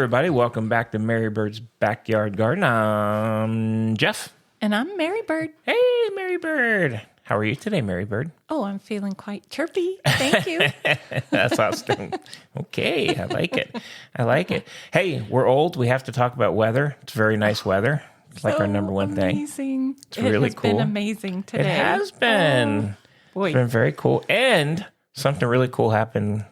everybody. Welcome back to Mary Bird's Backyard Garden. I'm Jeff. And I'm Mary Bird. Hey, Mary Bird. How are you today, Mary Bird? Oh, I'm feeling quite chirpy. Thank you. That's awesome. Okay, I like it. I like it. Hey, we're old. We have to talk about weather. It's very nice weather. It's like our number one thing. Amazing. It's really It has cool. been amazing today. It has been. Boy. It's been very cool. And something really cool happened,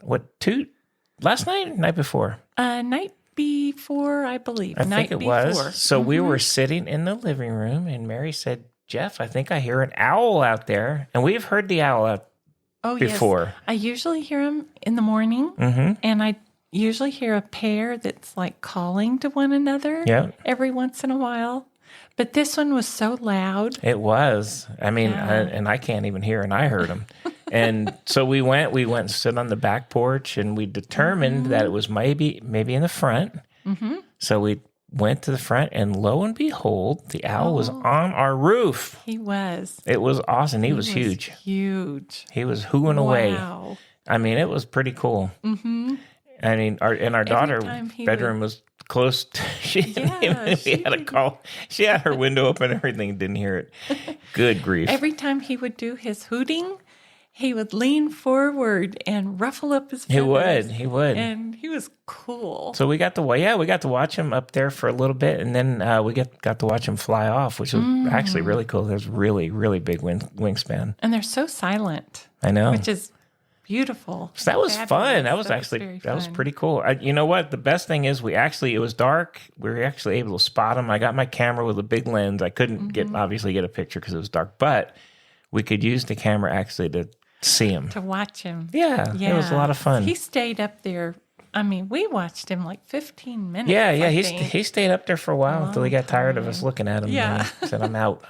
last night? Night before? Night before, I believe. I think it was. So we were sitting in the living room, and Mary said, Jeff, I think I hear an owl out there. And we've heard the owl out before. Yes. I usually hear them in the morning, and I usually hear a pair that's like calling to one another every once in a while. But this one was so loud. It was. I mean, I can't even hear, and I heard him. And so we went and stood on the back porch, and we determined that it was maybe in the front. So we went to the front, and lo and behold, the owl was on our roof. He was. It was awesome. He was huge. Huge. He was hooing away. I mean, it was pretty cool. I mean, our daughter bedroom was close to, she had her window open and everything, didn't hear it. Good grief. Every time he would do his hooting, he would lean forward and ruffle up his feathers. He would. And he was cool. So we got to watch him up there for a little bit, and then we got to watch him fly off, which was actually really cool. There's really, really big wingspan. And they're so silent. I know. Which is beautiful. So that was fun. That was pretty cool. You know what? The best thing is it was dark. We were actually able to spot him. I got my camera with a big lens. I couldn't obviously get a picture because it was dark, but we could use the camera actually to see him. To watch him. Yeah. It was a lot of fun. He stayed up there. I mean, we watched him like 15 minutes. Yeah. He stayed up there for a while until he got tired of us looking at him. Yeah. And said, I'm out.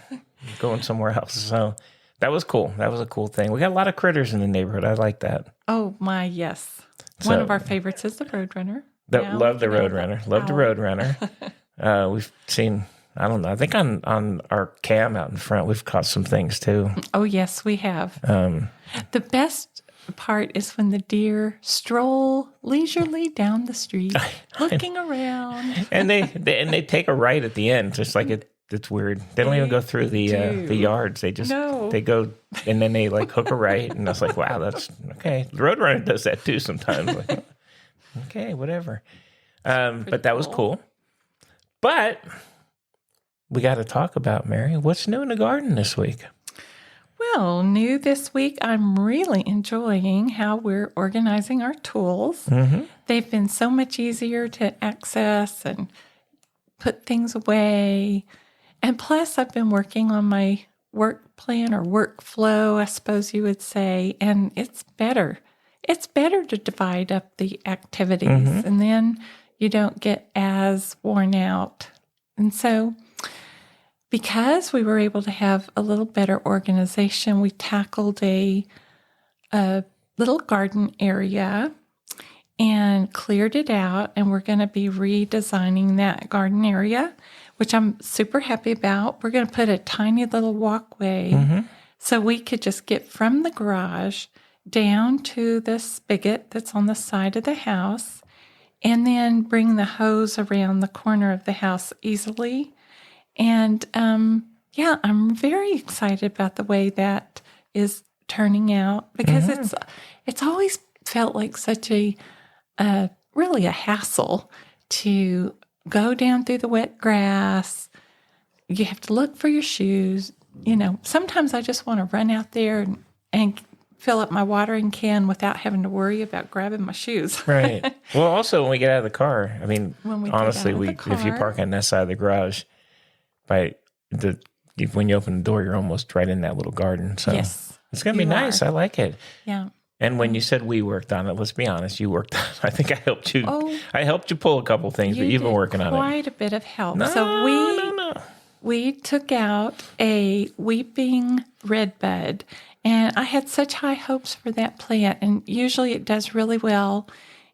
I'm going somewhere else. So that was cool. That was a cool thing. We got a lot of critters in the neighborhood. I like that. Oh, my, yes. One of our favorites is the Roadrunner. Love the Roadrunner. Love the Roadrunner. We've seen, I don't know, I think on our cam out in front, we've caught some things too. Oh, yes, we have. The best part is when the deer stroll leisurely down the street, looking around. And they take a right at the end, just like it's weird. They don't even go through the yards. They just they go and then they like hook a right, and I was like, wow, that's okay. The Roadrunner does that too sometimes. Like, okay, whatever. But that was cool. But we got to talk about, Mary, what's new in the garden this week? Well, new this week, I'm really enjoying how we're organizing our tools. They've been so much easier to access and put things away. And plus, I've been working on my work plan or workflow, I suppose you would say, and it's better. It's better to divide up the activities, and then you don't get as worn out. And so, because we were able to have a little better organization, we tackled a little garden area and cleared it out, and we're going to be redesigning that garden area, which I'm super happy about. We're going to put a tiny little walkway so we could just get from the garage down to the spigot that's on the side of the house, and then bring the hose around the corner of the house easily. And I'm very excited about the way that is turning out, because it's always felt like such really a hassle to go down through the wet grass. You have to look for your shoes. You know, sometimes I just want to run out there and fill up my watering can without having to worry about grabbing my shoes. Right. Well, also when we get out of the car, I mean, honestly, if you park on that side of the garage, when you open the door, you're almost right in that little garden. So yes, it's going to be nice. I like it. Yeah. And when you said we worked on it, let's be honest, you worked on it. I think I helped you. I helped you pull a couple things, but you've been working on it. Quite a bit of help. We took out a weeping redbud, and I had such high hopes for that plant. And usually it does really well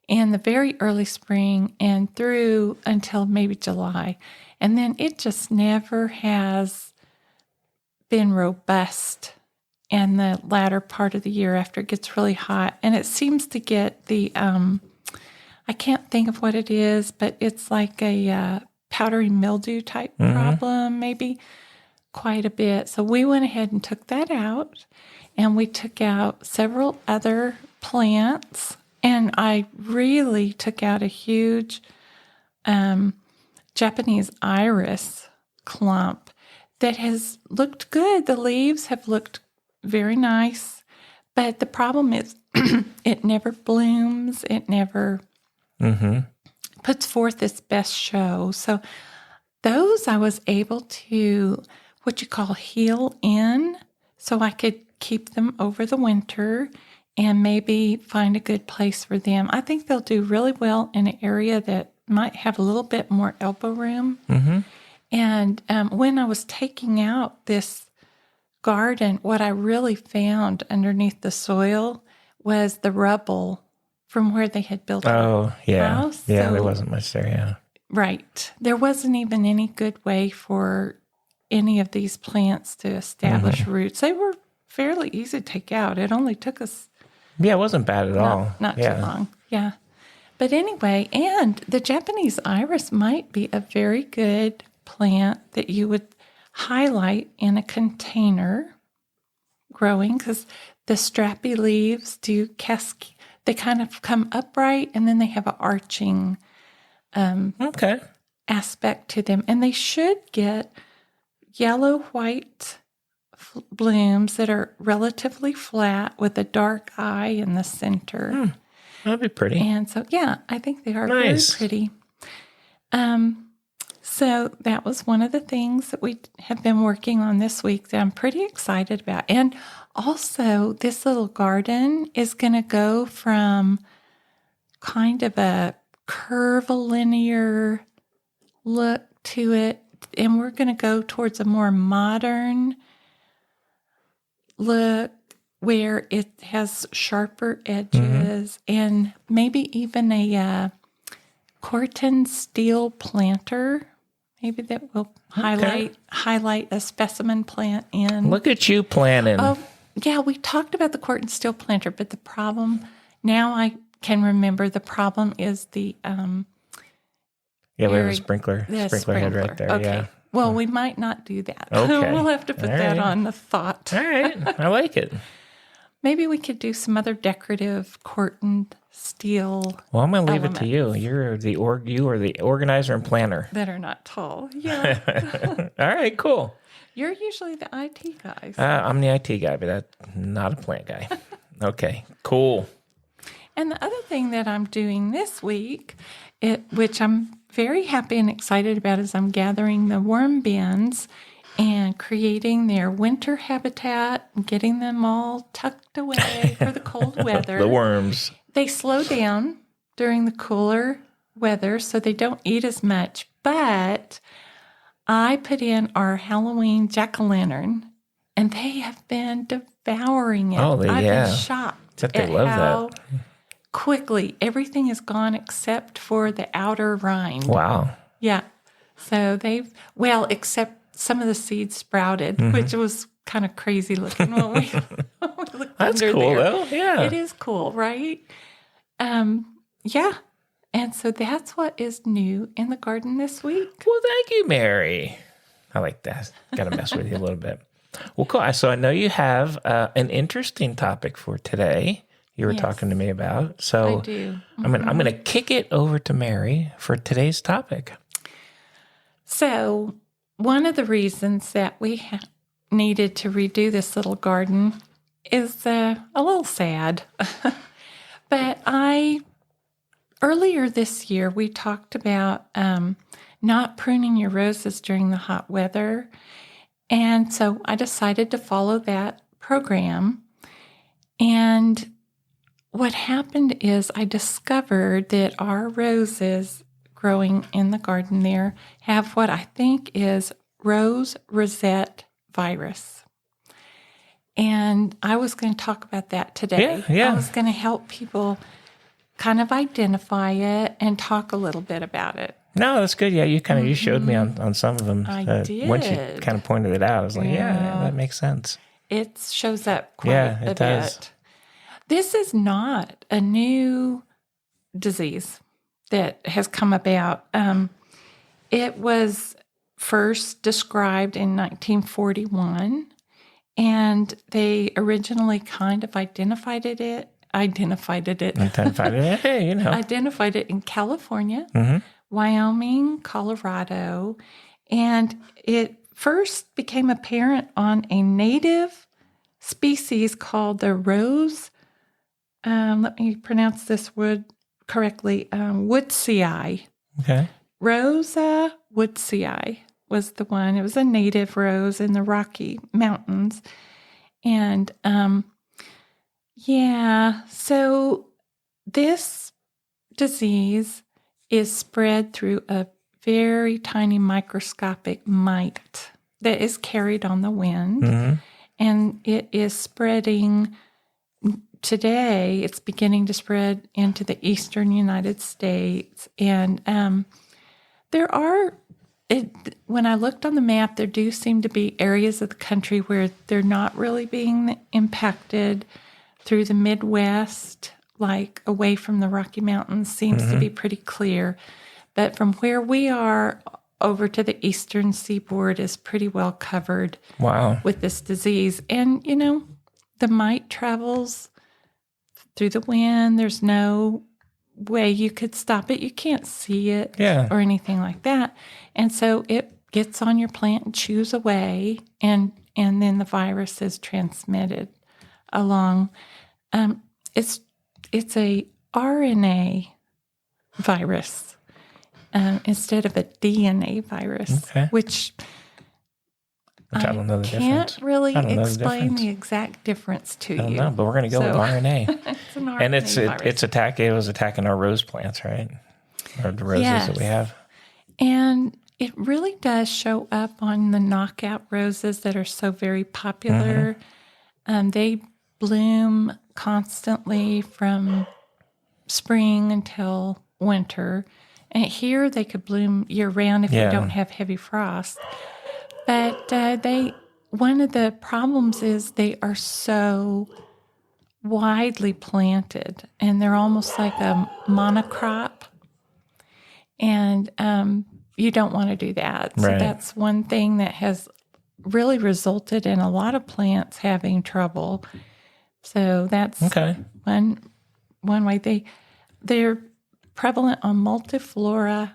in the very early spring and through until maybe July. And then it just never has been robust in the latter part of the year after it gets really hot. And it seems to get the I can't think of what it is, but it's like a powdery mildew type problem, maybe quite a bit. So we went ahead and took that out, and we took out several other plants, and I really took out a huge Japanese iris clump that has looked good. The leaves have looked very nice, but the problem is it never blooms. It never puts forth its best show. So those I was able to, what you call, heal in, so I could keep them over the winter and maybe find a good place for them. I think they'll do really well in an area that might have a little bit more elbow room. And when I was taking out this garden, what I really found underneath the soil was the rubble from where they had built house. Yeah, so, there wasn't much there, yeah. Right. There wasn't even any good way for any of these plants to establish roots. They were fairly easy to take out. It only took us... Yeah, it wasn't bad at all. Not too long. Yeah. But anyway, and the Japanese iris might be a very good plant that you would highlight in a container growing, because the strappy leaves do cascade. They kind of come upright, and then they have an arching aspect to them. And they should get yellow-white blooms that are relatively flat with a dark eye in the center. That'd be pretty. And so, yeah, I think they are nice. Very pretty. So that was one of the things that we have been working on this week that I'm pretty excited about. And also, this little garden is going to go from kind of a curvilinear look to it, and we're going to go towards a more modern look where it has sharper edges and maybe even a corten steel planter. Maybe that will highlight a specimen plant in. Look at you planning. Oh, yeah, we talked about the corten steel planter, but the problem, now I can remember, the problem is the... we have a sprinkler head right there, okay. yeah. Well, we might not do that. Okay. We'll have to put that on the thought. All right. I like it. Maybe we could do some other decorative corten steel. Well, I'm going to leave it to you. You are the organizer and planner. That are not tall. Yeah. All right, cool. You're usually the IT guy. I'm the IT guy, but I'm not a plant guy. Okay, cool. And the other thing that I'm doing this week, which I'm very happy and excited about, is I'm gathering the worm bins and creating their winter habitat and getting them all tucked away for the cold weather. The worms. They slow down during the cooler weather, so they don't eat as much. But I put in our Halloween jack-o'-lantern, and they have been devouring it. I've been shocked at how quickly everything is gone except for the outer rind. Wow. Yeah. So except some of the seeds sprouted, which was kind of crazy looking when we looked That's under cool, there. though. Yeah. It is cool, right? Yeah. And so that's what is new in the garden this week. Well, thank you, Mary. I like that. Got to mess with you a little bit. Well, cool. So I know you have an interesting topic for today you were talking to me about. So I do. I'm going to kick it over to Mary for today's topic. So one of the reasons that we needed to redo this little garden is a little sad. But earlier this year, we talked about not pruning your roses during the hot weather. And so I decided to follow that program. And what happened is I discovered that our roses growing in the garden there have what I think is Rose Rosette virus. And I was going to talk about that today. Yeah. I was going to help people kind of identify it and talk a little bit about it. No, that's good. Yeah, you showed me on some of them. I did. Once you kind of pointed it out, I was like, yeah, that makes sense. It shows up quite a does. bit. This is not a new disease. that has come about. It was first described in 1941, and they originally kind of identified it in California, Wyoming, Colorado, and it first became apparent on a native species called the Rose, let me pronounce this word correctly, Woodsii. Okay. Rose Woodsii was the one. It was a native rose in the Rocky Mountains. And so this disease is spread through a very tiny microscopic mite that is carried on the wind. And it is spreading today. It's beginning to spread into the eastern United States. And when I looked on the map, there do seem to be areas of the country where they're not really being impacted. Through the Midwest, like away from the Rocky Mountains, seems to be pretty clear. But from where we are over to the eastern seaboard is pretty well covered with this disease. And, the mite travels through the wind. There's no way you could stop it. You can't see it or anything like that. And so it gets on your plant and chews away, and then the virus is transmitted along. It's a RNA virus instead of a DNA virus, which I don't know the difference. Can't really explain the exact difference to you. I don't know, but we're going to go with RNA. It's an RNA and virus. It was attacking our rose plants, right? Or the roses that we have. And it really does show up on the knockout roses that are so very popular. They bloom constantly from spring until winter. And here they could bloom year-round if you don't have heavy frost. But one of the problems is they are so widely planted, and they're almost like a monocrop. And you don't want to do that. So that's one thing that has really resulted in a lot of plants having trouble. So that's one way. They're prevalent on multiflora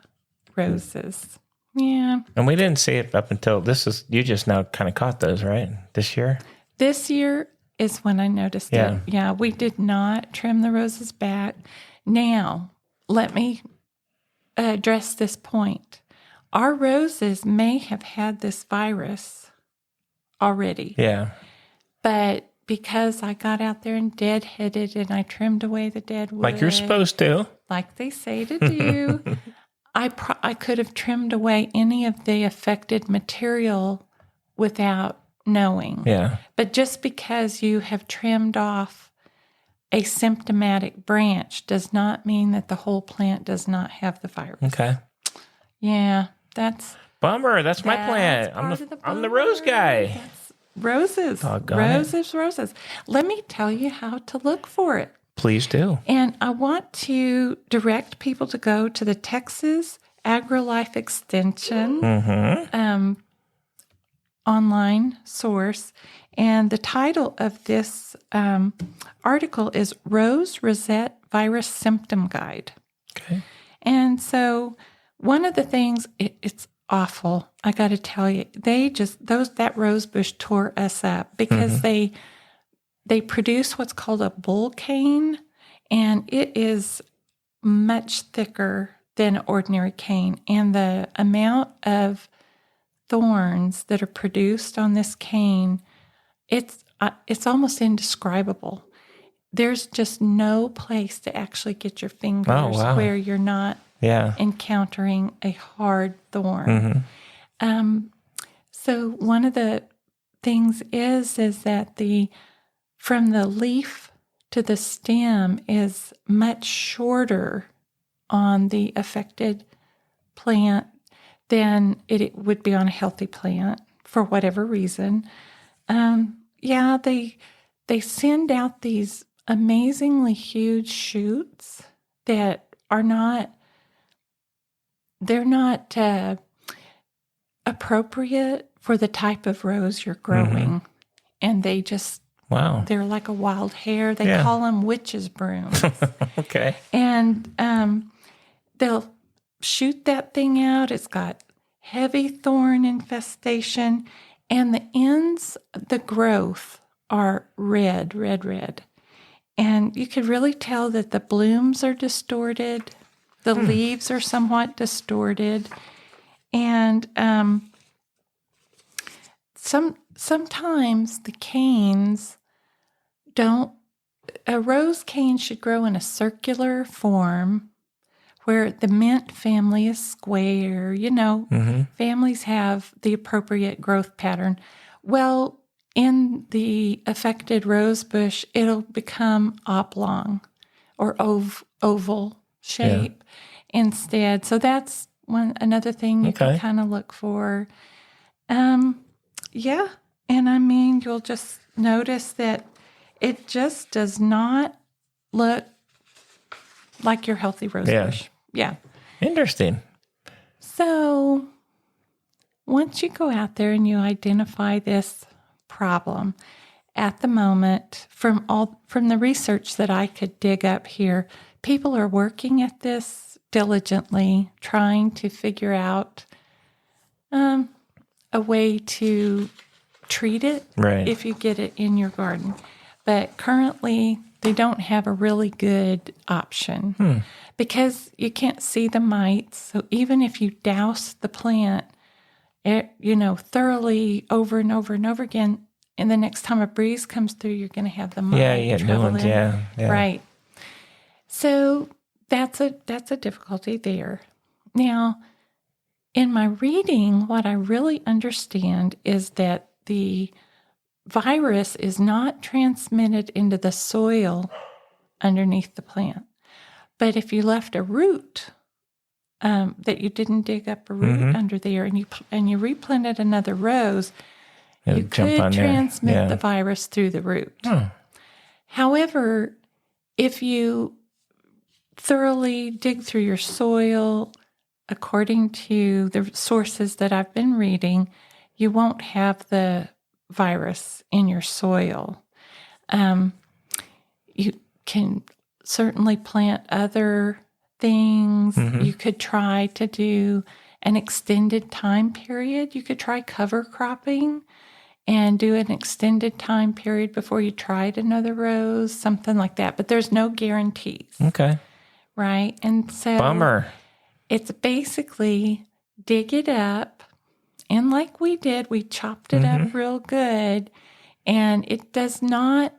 roses. Yeah. And we didn't see it up until you just now kind of caught those, right? This year? This year is when I noticed it. Yeah, we did not trim the roses back. Now, let me address this point. Our roses may have had this virus already. Yeah. But because I got out there and deadheaded and I trimmed away the dead wood. Like you're supposed to. Like they say to do. I could have trimmed away any of the affected material without knowing. Yeah. But just because you have trimmed off a symptomatic branch does not mean that the whole plant does not have the virus. Okay. Yeah, that's... Bummer. That's my plant. I'm the rose guy. That's roses. Roses. Let me tell you how to look for it. Please do. And I want to direct people to go to the Texas AgriLife Extension online source. And the title of this article is Rose Rosette Virus Symptom Guide. Okay. And so one of the things, it's awful. I got to tell you, that rose bush tore us up because they produce what's called a bull cane, and it is much thicker than ordinary cane. And the amount of thorns that are produced on this cane, it's almost indescribable. There's just no place to actually get your fingers where you're not encountering a hard thorn. So one of the things is that from the leaf to the stem is much shorter on the affected plant than it would be on a healthy plant for whatever reason. They send out these amazingly huge shoots that are not they're not appropriate for the type of rose you're growing. And they just, they're like a wild hare. They call them witch's brooms. Okay. And they'll shoot that thing out. It's got heavy thorn infestation, and the ends, the growth are red. And you could really tell that the blooms are distorted. The leaves are somewhat distorted. And sometimes the canes a rose cane should grow in a circular form where the mint family is square. Families have the appropriate growth pattern. Well, in the affected rose bush, it'll become oblong or oval shape instead. So that's another thing you can kind of look for. And you'll just notice that it just does not look like your healthy rose bush. Yeah. Interesting. So once you go out there and you identify this problem, at the moment, from the research that I could dig up here, people are working at this diligently, trying to figure out a way to treat it if you get it in your garden. But currently, they don't have a really good option because you can't see the mites. So even if you douse the plant, thoroughly over and over and over again, and the next time a breeze comes through, you're going to have the mite. Yeah, you get new ones. Yeah. Right. So that's a difficulty there. Now, in my reading, what I really understand is that the virus is not transmitted into the soil underneath the plant. But if you left a root that you didn't dig up a root under there and you replanted another rose, you could transmit the virus through the root. However, if you thoroughly dig through your soil, according to the sources that I've been reading, you won't have the virus in your soil. You can certainly plant other things. You could try to do an extended time period. You could try cover cropping and do an extended time period before you tried another rose, something like that. But there's no guarantees. Okay. Right? And so Bummer. It's basically dig it up. And like we did, we chopped it up real good. And it does not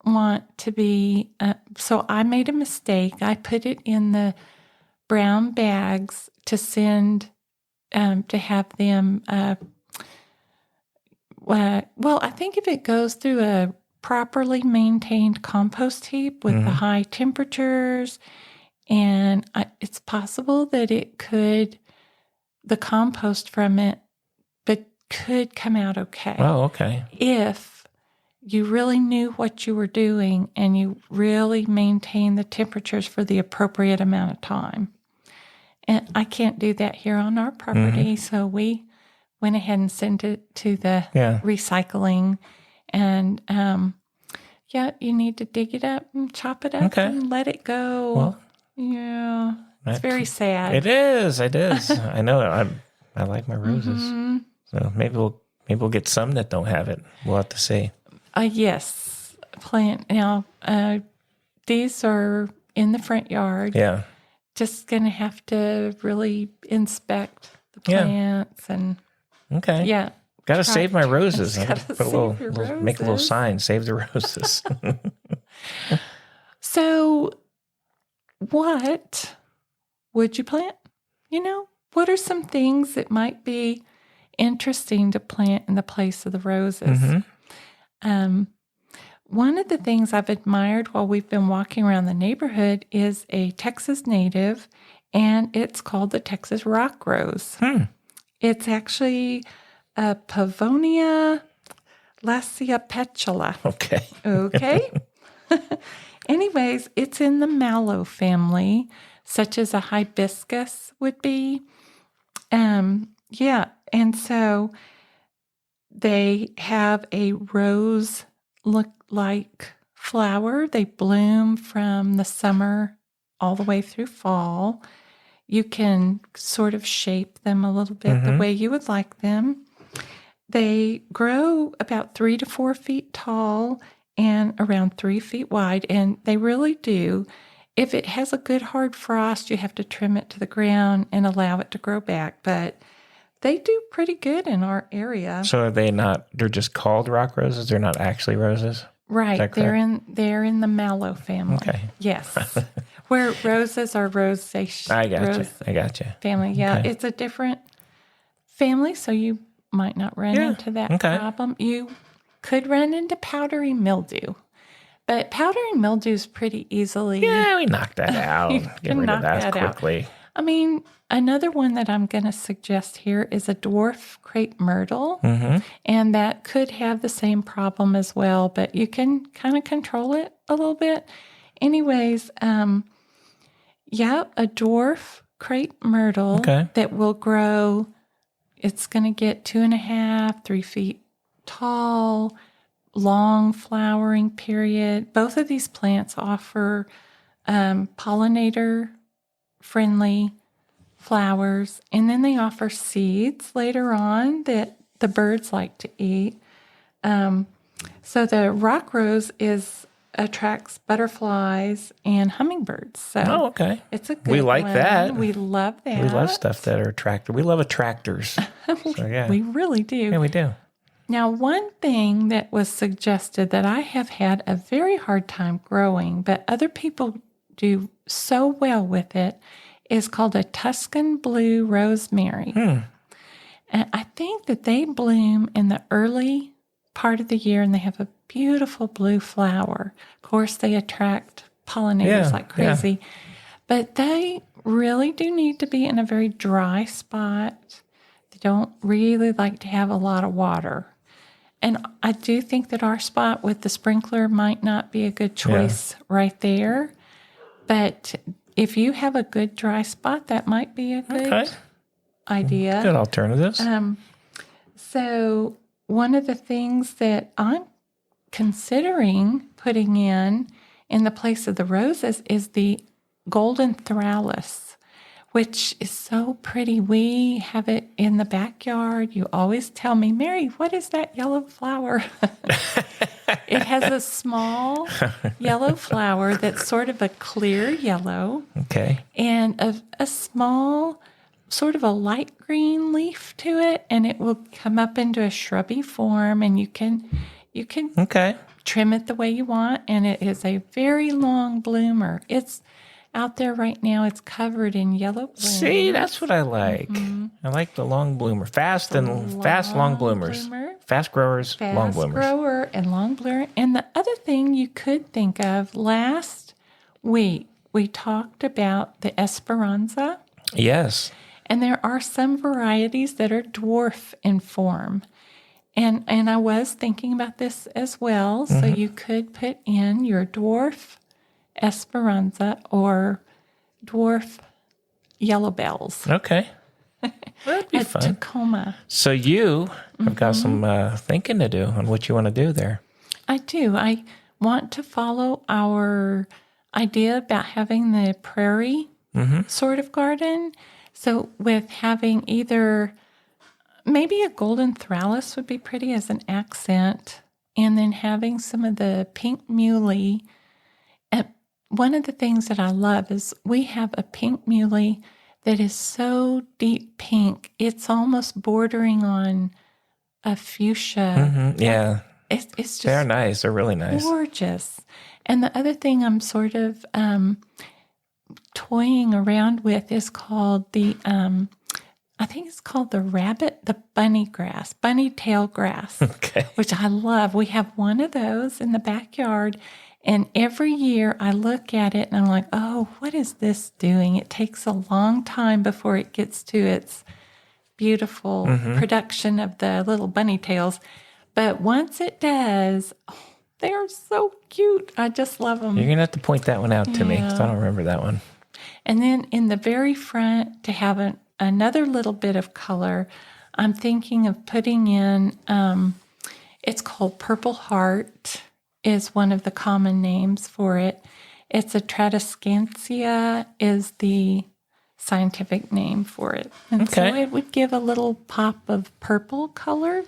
want to be, so I made a mistake. I put it in the brown bags to send, to have them, I think if it goes through a properly maintained compost heap with the high temperatures, and it's possible that the compost from it, could come out okay. Oh, okay. If you really knew what you were doing and you really maintained the temperatures for the appropriate amount of time. And I can't do that here on our property, so we went ahead and sent it to the recycling. And, you need to dig it up and chop it up and let it go. Well, it's very sad. It is. I know. I like my roses. So maybe we'll get some that don't have it. We'll have to see. Yes. Plant. Now, these are in the front yard. Yeah. Just going to have to really inspect the plants and. Okay. Yeah. Got to save my roses. Roses. Make a little sign, save the roses. So, what would you plant? What are some things that might be interesting to plant in the place of the roses? One of the things I've admired while we've been walking around the neighborhood is a Texas native, and it's called the Texas rock rose. It's actually a Pavonia laciopetula. Okay. Anyways, it's in the mallow family. such as a hibiscus would be. Yeah, and so they have a rose look-like flower. They bloom from the summer all the way through fall. You can sort of shape them a little bit the way you would like them. They grow about 3 to 4 feet tall and around 3 feet wide, and they really do. If it has a good hard frost, you have to trim it to the ground and allow it to grow back, but they do pretty good in our area. So are they not, they're just called rock roses? They're not actually roses? Right. They're in the mallow family. Okay. Yes. Where roses are rosaceae. I gotcha. Family. Yeah. Okay. It's a different family, so you might not run into that problem. You could run into powdery mildew. But powdery mildew is pretty easily. Yeah, we knocked that out. Get rid of that quickly. I mean, another one that I'm going to suggest here is a dwarf crepe myrtle. And that could have the same problem as well, but you can kind of control it a little bit. Anyways, a dwarf crepe myrtle that will grow. It's going to get 2.5, 3 feet tall, long flowering period. Both of these plants offer pollinator-friendly flowers, and then they offer seeds later on that the birds like to eat. So the rock rose attracts butterflies and hummingbirds. So it's a good We like one. that. We love that. We love stuff that are attractive. We love attractors. So, yeah. We really do. Yeah, we do. Now, one thing that was suggested that I have had a very hard time growing, but other people do so well with it, is called a Tuscan blue rosemary. And I think that they bloom in the early part of the year, and they have a beautiful blue flower. Of course, they attract pollinators like crazy, but they really do need to be in a very dry spot. They don't really like to have a lot of water. And I do think that our spot with the sprinkler might not be a good choice right there. But if you have a good dry spot, that might be a good idea. Good alternatives. So one of the things that I'm considering putting in the place of the roses is the golden thralis, which is so pretty. We have it in the backyard. You always tell me, Mary, what is that yellow flower? It has a small yellow flower that's sort of a clear yellow. And a small, sort of a light green leaf to it, and it will come up into a shrubby form, and you can trim it the way you want, and it is a very long bloomer. It's out there right now. It's covered in yellow blooms. See, that's what I like. I like the long bloomer. Fast long bloomers. Fast growers, long bloomers. Fast grower and long bloomer. And the other thing you could think of, last week we talked about the Esperanza. Yes. And there are some varieties that are dwarf in form. And I was thinking about this as well. So you could put in your dwarf Esperanza or dwarf yellow bells. Okay. That'd be fun. Tacoma. So you have got some thinking to do on what you want to do there. I do. I want to follow our idea about having the prairie sort of garden. So with having either maybe a golden thralis would be pretty as an accent, and then having some of the pink muley. And one of the things that I love is we have a pink muley that is so deep pink, it's almost bordering on a fuchsia. Yeah. It's just they're nice. They're really nice. Gorgeous. And the other thing I'm sort of toying around with is called the, I think it's called the bunny tail grass, which I love. We have one of those in the backyard. And every year I look at it and I'm like, oh, what is this doing? It takes a long time before it gets to its beautiful production of the little bunny tails. But once it does, they are so cute. I just love them. You're going to have to point that one out to me because I don't remember that one. And then in the very front, to have another little bit of color, I'm thinking of putting in, it's called Purple Heart, is one of the common names for it. It's a Tradescantia is the scientific name for it. And so it would give a little pop of purple color.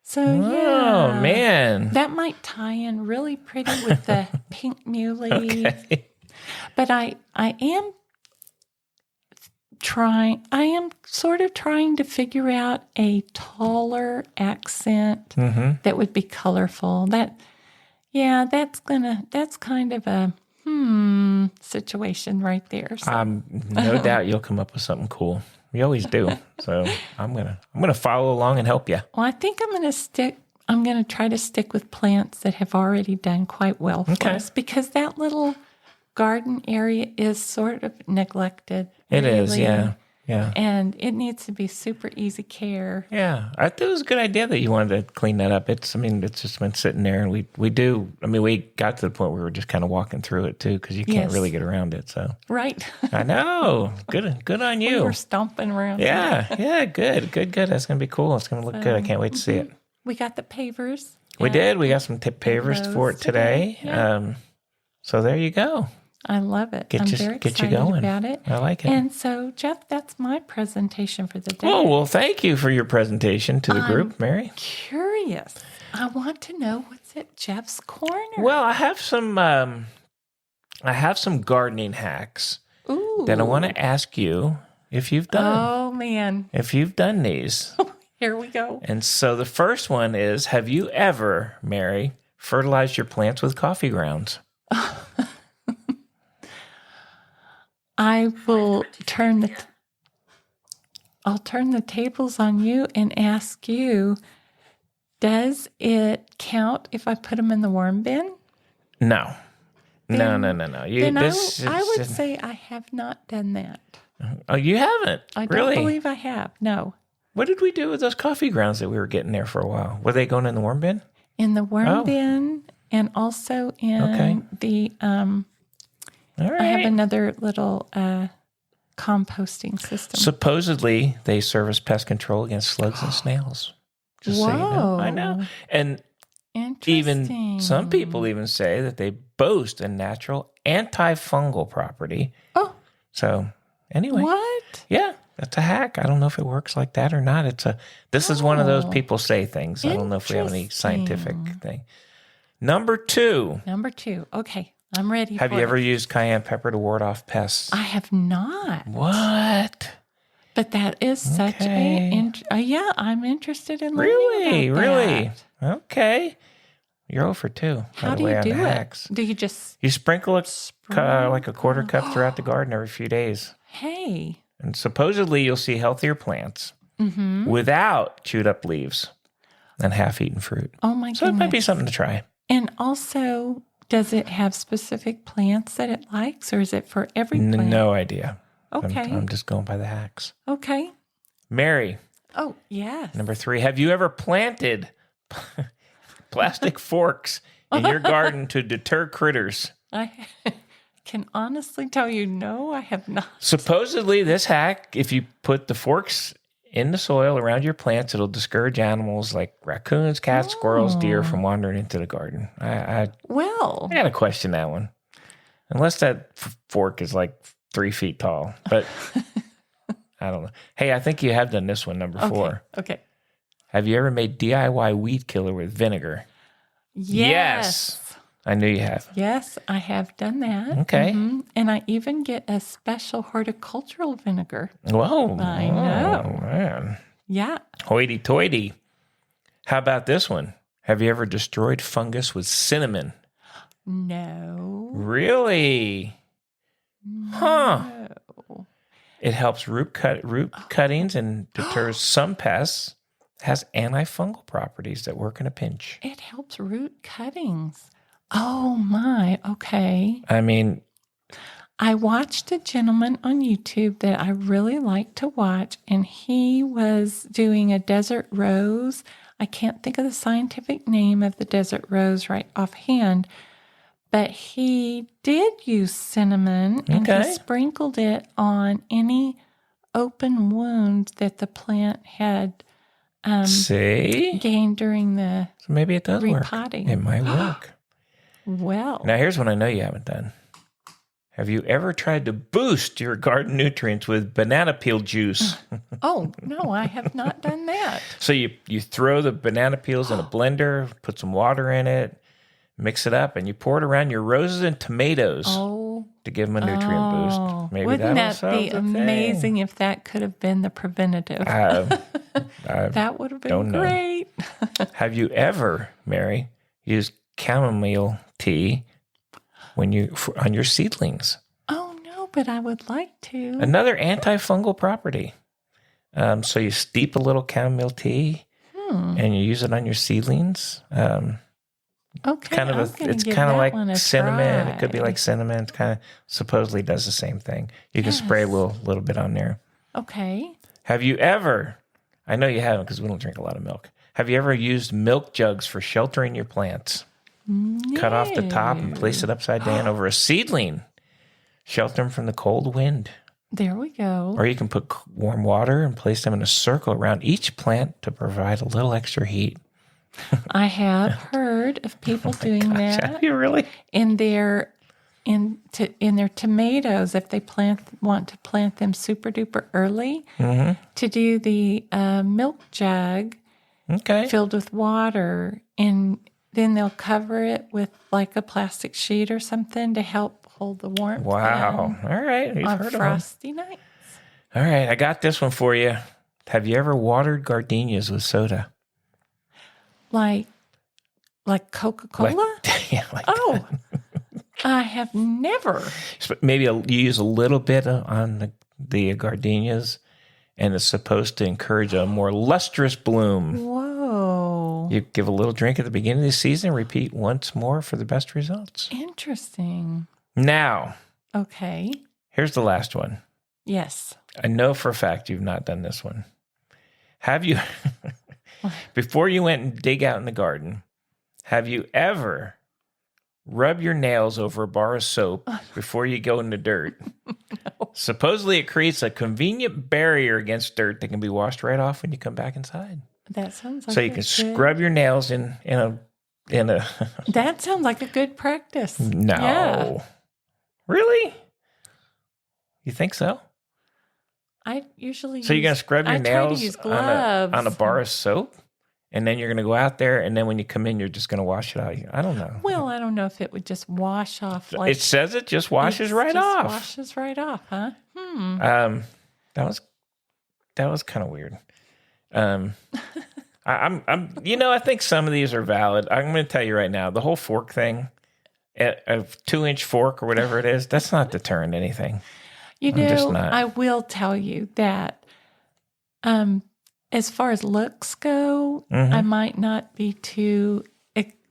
So, Oh, man. That might tie in really pretty with the pink muley. Okay. But I am sort of trying to figure out a taller accent that would be colorful. That's kind of a situation right there. So. No doubt you'll come up with something cool. You always do. So I'm gonna follow along and help you. Well, I think I'm gonna try to stick with plants that have already done quite well for us, because that little garden area is sort of neglected. It is, yeah. And it needs to be super easy care. Yeah, I thought it was a good idea that you wanted to clean that up. It's just been sitting there, and we got to the point where we were just kind of walking through it too, because you can't really get around it. So right, I know. Good on you. We were stomping around. Yeah, good. That's gonna be cool. It's gonna look good. I can't wait to see it. We got the pavers. We did. We got some pavers for it today. Yeah. So there you go. I love it. I'm very excited about it. I like it. And so, Jeff, that's my presentation for the day. Oh, well, thank you for your presentation to the group, Mary. Curious. I want to know what's at Jeff's corner. Well, I have some gardening hacks that I want to ask you if you've done. Oh, man. If you've done these. Here we go. And so the first one is, have you ever, Mary, fertilized your plants with coffee grounds? I will turn the tables on you and ask you, does it count if I put them in the worm bin? No. No. I would say I have not done that. Oh, you haven't? I don't believe I have. No. What did we do with those coffee grounds that we were getting there for a while? Were they going in the worm bin? In the worm bin, and also in the all right. I have another little composting system. Supposedly, they serve as pest control against slugs and snails. Just so you know. I know. And even some people even say that they boast a natural antifungal property. Oh. So anyway. What? Yeah, that's a hack. I don't know if it works like that or not. This is one of those people say things. I don't know if we have any scientific thing. Number two. Okay. I'm ready. Have you ever used cayenne pepper to ward off pests? I have not. What? But that is such I'm interested in learning about Really? Okay. You're 0 for 2. How do you do it? Do you just... You sprinkle it like a quarter cup throughout the garden every few days. Hey. And supposedly you'll see healthier plants without chewed up leaves and half-eaten fruit. Oh, my goodness. So it might be something to try. And also... does it have specific plants that it likes, or is it for every plant? No idea. Okay. I'm just going by the hacks. Okay. Mary. Oh, yes. Number 3, have you ever planted plastic forks in your garden to deter critters? I can honestly tell you, no, I have not. Supposedly, this hack, if you put the forks in the soil around your plants, it'll discourage animals like raccoons, cats, squirrels, deer from wandering into the garden. I gotta question that one. Unless that fork is like 3 feet tall. But I don't know. Hey, I think you have done this one, number 4. Okay. Have you ever made DIY weed killer with vinegar? Yes. I knew you have. Yes, I have done that. Okay. Mm-hmm. And I even get a special horticultural vinegar. Whoa. I know. Oh, man. Yeah. Hoity-toity. How about this one? Have you ever destroyed fungus with cinnamon? No. Really? No. Huh. It helps root cuttings and deters some pests. It has antifungal properties that work in a pinch. It helps root cuttings. Oh, my. Okay. I mean, I watched a gentleman on YouTube that I really like to watch, and he was doing a desert rose. I can't think of the scientific name of the desert rose right offhand, But he did use cinnamon, and he sprinkled it on any open wound that the plant had gained during the so maybe it does repotting. Work. It might work. Well. Now, here's one I know you haven't done. Have you ever tried to boost your garden nutrients with banana peel juice? Oh, no, I have not done that. So you throw the banana peels in a blender, put some water in it, mix it up, and you pour it around your roses and tomatoes to give them a nutrient boost. Maybe wouldn't that be amazing if that could have been the preventative? That would have been great. Have you ever, Mary, used chamomile tea on your seedlings? Oh, no, but I would like to. Another antifungal property. So you steep a little chamomile tea and you use it on your seedlings. Okay, it's kind of like cinnamon. It could be like cinnamon. It kind of supposedly does the same thing. You can spray a little bit on there. Okay. Have you ever? I know you haven't because we don't drink a lot of milk. Have you ever used milk jugs for sheltering your plants? No. Cut off the top and place it upside down over a seedling. Shelter them from the cold wind. There we go. Or you can put warm water and place them in a circle around each plant to provide a little extra heat. I have heard of people doing that. Have you really? In their tomatoes, if they want to plant them super duper early, to do the milk jug filled with water, and then they'll cover it with like a plastic sheet or something to help hold the warmth. Wow! All right, you've heard frosty nights. All right, I got this one for you. Have you ever watered gardenias with soda? Like Coca-Cola? That. I have never. Maybe you use a little bit on the gardenias, and it's supposed to encourage a more lustrous bloom. Whoa. You give a little drink at the beginning of the season and repeat once more for the best results. Interesting. Now. Okay. Here's the last one. Yes. I know for a fact you've not done this one. Have you, before you went and dig out in the garden, have you ever rubbed your nails over a bar of soap before you go in the dirt? No. Supposedly it creates a convenient barrier against dirt that can be washed right off when you come back inside. That sounds like so you can scrub your nails in a. That sounds like a good practice. No. Yeah. Really? You think so? I usually So you're going to scrub your nails on a bar of soap? And then you're going to go out there, and then when you come in, you're just going to wash it out. I don't know. Well, I don't know if it would just wash off. It says it just washes right off. Washes right off, huh? That was kind of weird. I think some of these are valid. I'm going to tell you right now, the whole fork thing, a 2-inch fork or whatever it is, that's not deterring anything. I will tell you that as far as looks go, I might not be too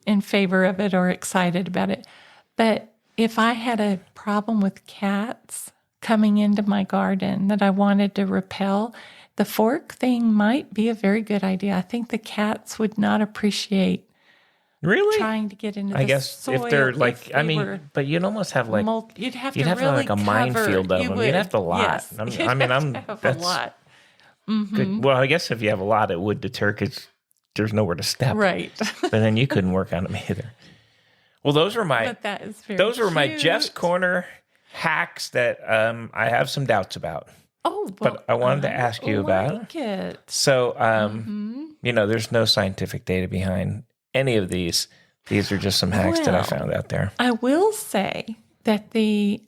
in favor of it or excited about it. But if I had a problem with cats coming into my garden that I wanted to repel, the fork thing might be a very good idea. I think the cats would not appreciate trying to get into the soil. If they're but you'd almost have like you'd have to like a minefield of them. You'd have to lot. Yes, that's a lot. Good. Well, I guess if you have a lot, it would deter because there's nowhere to step. Right. But then you couldn't work on them either. Well, those were my Jeff's Corner hacks that I have some doubts about. Oh, well, but I wanted to ask you about it. So, there's no scientific data behind any of these. These are just some hacks that I found out there. I will say that the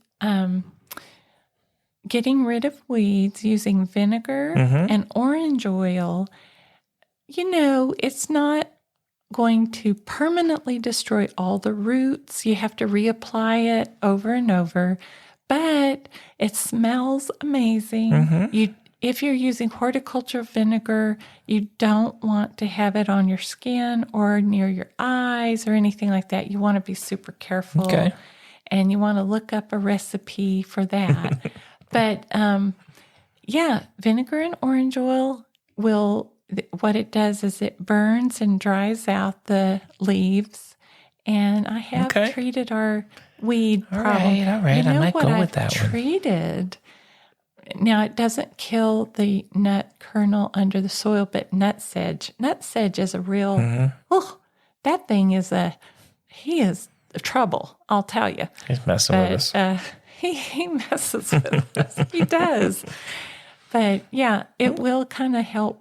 getting rid of weeds using vinegar and orange oil, it's not going to permanently destroy all the roots. You have to reapply it over and over, but it smells amazing. If you're using horticulture vinegar, you don't want to have it on your skin or near your eyes or anything like that. You want to be super careful. Okay. And you want to look up a recipe for that. But, vinegar and orange oil what it does is it burns and dries out the leaves And I have treated our weed problem. All right. I might go with that one. Treated. Now, it doesn't kill the nut kernel under the soil, but nutsedge. Nutsedge is a real, that thing is he is trouble, I'll tell you. He's messing with us. He messes with us. He does. But yeah, it will kind of help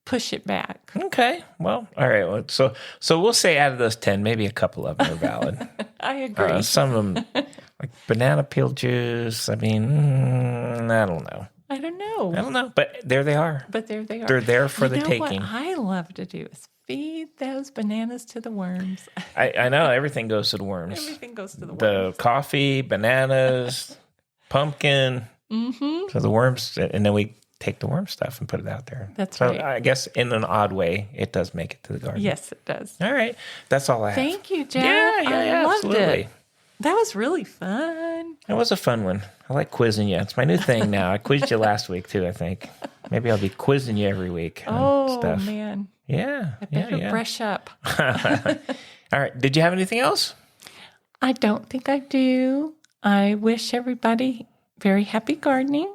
push it back. Okay. Well, all right. Well, so we'll say out of those 10, maybe a couple of them are valid. I agree. Some of them, like banana peel juice. I mean, I don't know. I don't know. But there they are. They're there for the taking. What I love to do is feed those bananas to the worms. I know. Everything goes to the worms. Everything goes to the worms. The coffee, bananas, pumpkin. So the worms, and then we take the worm stuff and put it out there. That's right. I guess in an odd way, it does make it to the garden. Yes, it does. All right. That's all I have. Thank you, Jeff. Yeah, I loved absolutely. it. That was really fun. It was a fun one. I like quizzing you. It's my new thing now. I quizzed you last week, too, I think. Maybe I'll be quizzing you every week on stuff. Man. Yeah. I better brush up. All right. Did you have anything else? I don't think I do. I wish everybody very happy gardening.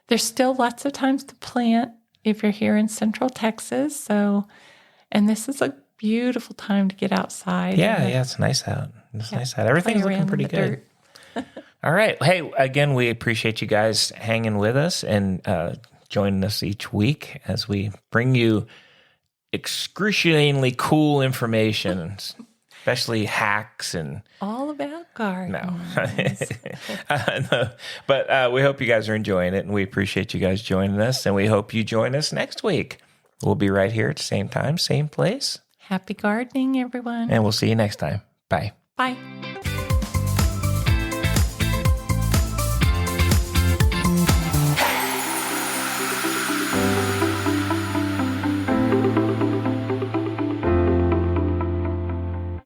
There's still lots of times to plant if you're here in Central Texas. And this is a beautiful time to get outside. Yeah, it's nice out. Nice out. Everything's looking pretty good. All right. Hey, again, we appreciate you guys hanging with us and joining us each week as we bring you excruciatingly cool information, especially hacks and all about gardening. No. But we hope you guys are enjoying it, and we appreciate you guys joining us, and we hope you join us next week. We'll be right here at the same time, same place. Happy gardening, everyone. And we'll see you next time. Bye. Bye.